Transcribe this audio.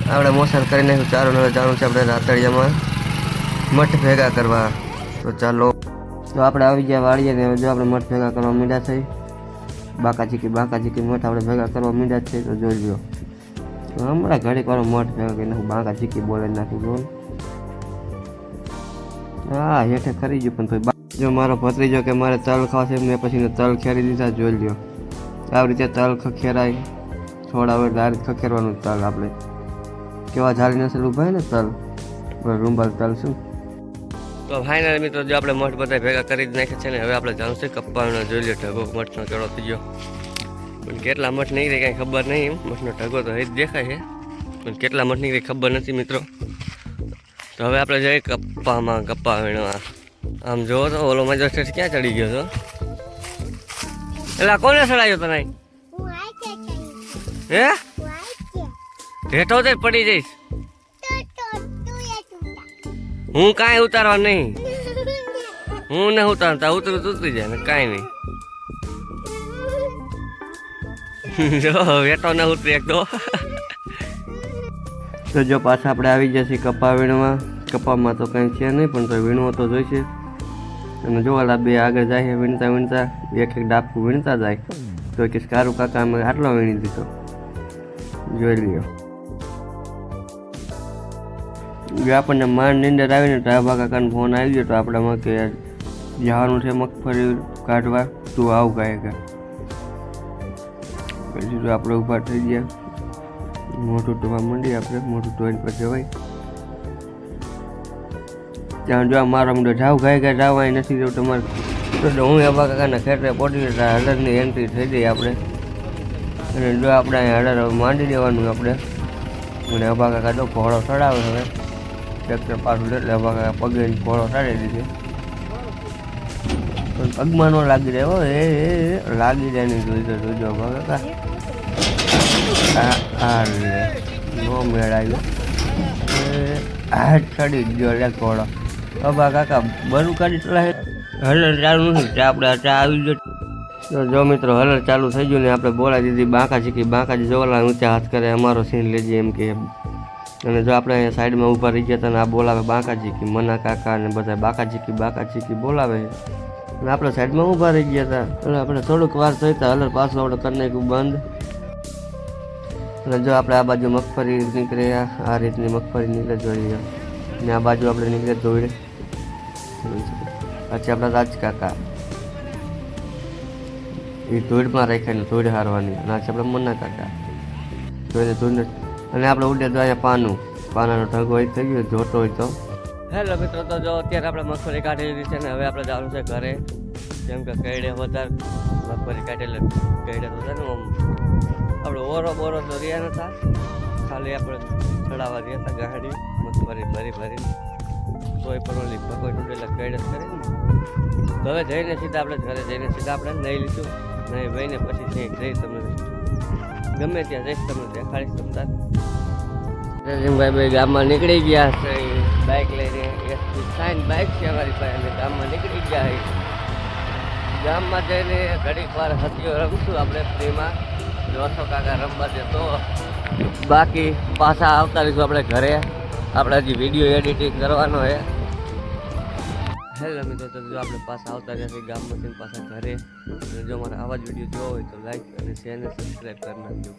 આપણે મોસમ કરી નાખ્યું ચાલો. હવે જવાનું છે આપણે રાતડિયામાં મઠ ભેગા કરવા. તો ચાલો, તો આપણે આવી ગયા વાળીએ ને જો આપણે મઠ ભેગા કરવા માંડ્યા છે. બાકા ચીકી મઠ આપણે ભેગા કરવા માંડ્યા છે. તો જોઈ લો હમણાં ઘડીક વાળો મઠ ભેગા કરી નાખું. બાકા ચીકી બોલે નાખું જો. હા હેઠે ખરી ગયું પણ ભાઈ જો મારો ભત્રીજો કે મારે તલ ખાશે મેં પછી તલ ખેરી દીધા. જોઈ લ્યો આવી રીતે તલ ખખેરાય. થોડા હવે આ રીતે ખખેરવાનું તલ આપણે કેવા ઝાડી નસલ ઉભા ને તલ રૂંબાલ તલ શું. તો ફાઇનલ મિત્રો જો આપણે મઠ બધા ભેગા કરી જ નાખ્યા છે ને હવે આપણે જાણું છે કપ્પાનો. જોઈ લો ઢગો મઠનો કેળો થઈ ગયો પણ કેટલા મઠ નીકળે કાંઈ ખબર નહીં. મઠનો ઢગો તો એ જ દેખાય છે પણ કેટલા મઠ નીકળે ખબર નથી મિત્રો. તો હવે આપણે જઈએ કપ્પા વીણવા. આમ જોવો તો ઓલો મજો ક્યાં ચડી ગયો છો? એટલે કોને ચડાયો તને? હે હેઠો જ પડી જઈશ. હું કાંઈ ઉતારવા નહીં. હું ને ઉતારતા ઉતરી જાય ને કાંઈ નહીં. જો વેટો ને ઉતરી એક તો જો પાછા આપણે આવી જશે કપા વીણવા. કપામાં તો કંઈ છે નહીં પણ તો વીણવો તો જોઈશે. અને જોવાલા બે આગળ જાય વીણતા એક ડાકું વીણતા જાય તો કે કારું કાકા અમે આટલો વીણી દીધો. જોઈ લ્યો જો આપણને માંડ નીંદર આવીને ટાબા કાકાનો ફોન આવી ગયો તો આપણામાં કે જવાનું છે મગફળી કાઢવા, તું આવ ગાયકા. પછી તો આપણે ઊભા થઈ ગયા. મોટું ટોવા મંડી આપણે મોટું ટોઈને પર જવાય. ત્યાં જો મારો મુંડો જાવ ગાય જવાય નથી જવું તમારે. તો હું અબા કાકાના ખેતરે પહોંચી હળદરની એન્ટ્રી થઈ ગઈ આપણે. અને જો આપણે અહીંયા હળદ માંડી દેવાનું આપણે. અને અબા કાકા તો ઘોડો ચડાવે હવે ટ્રેક્ટર પાછું એટલે અબા કાકા પગે ઘોડો ચડાવી દીધો. પણ પગમાં ન લાગી રહ્યો એ લાગી જાય નહીં. જોઈજો અબા કાકા નો મેળ આવ્યો. હાથ ચડી ગયો લે ઘોડો. અબા કાકા બરું કાઢી ચલાવે. હલર ચાલુ નથી આપણે ચા આવી ગયો. તો જો મિત્રો હલર ચાલુ થઈ ગયું ને આપણે બોલાવી દીધી બાંકાજી જોવાલા ઊંચા હાથ કરે અમારો સીન લેજે એમ કે. અને જો આપણે અહીંયા સાઈડમાં ઊભા રહી ગયા હતા ને આ બોલાવે બાંકાજી મના કાકા ને બધા બાંકાજી બોલાવે. અને આપણે સાઈડમાં ઊભા રહી ગયા હતા અને આપણે થોડુંક વાર થઈ હતા હલર પાછું આપણે કરી નાખ્યું બંધ. અને જો આપણે આ બાજુ મગફળી નીકળે આ રીતની મગફળી નીકળે જોઈએ ને આ બાજુ આપણે નીકળે ધોઈડે. પછી આપણા રાજકાકા એ ધોઈડમાં રાખ્યા ને ધોઈડ હારવાની. અને આ છે આપણે મના કાકા ધોઈને અને આપણે ઉડે તો અહીંયા પાનાનો ઢગો હોય થઈ ગયો જોતો હોય તો. હેલો મિત્રો તો જો અત્યારે આપણે મગફળી કાઢી લીધી છે ને હવે આપણે જવાનું છે ઘરે. જેમ કે કઈડે વધારે મગફળી કાઢેલે કઈડે તો છે ને આપણે ઓરો બોરો તો રહ્યા નતા ખાલી આપણે ચડાવવા રહ્યા હતા ગાડી મગફળી ભરી તોય પણ ઓલી ભગવાન ઉડેલા કઈડે કરે ને. તો હવે જઈને સીધા આપણે ઘરે જઈને સીધા આપણે નહીં લીધું નહીં ભાઈને પછી જઈ તમને ગમે ત્યાં જઈશ તમને દેખાડીશ તમતા. ભાઈ ગામમાં નીકળી ગયા છે બાઇક લઈને. બાઇક છે અમારી પાસે અને ગામમાં નીકળી ગયા. ગામમાં જઈને ઘડીક વાર હથિયો રમશું આપણે ફ્રીમાં. જોશો કાકા રમવા દે તો બાકી પાછા આવતા રહીશું આપણે ઘરે. આપણે હજી વિડીયો એડિટિંગ કરવાનો છે. હેલો મિત્રો તો જો આપણે પાછા આવતા રહ્યા છીએ ગામમાંથી પાછા ઘરે. જો મારા આવા જ વિડીયો જોવો હોય તો લાઈક અને શેર અને સબસ્ક્રાઈબ કરી નાખજો.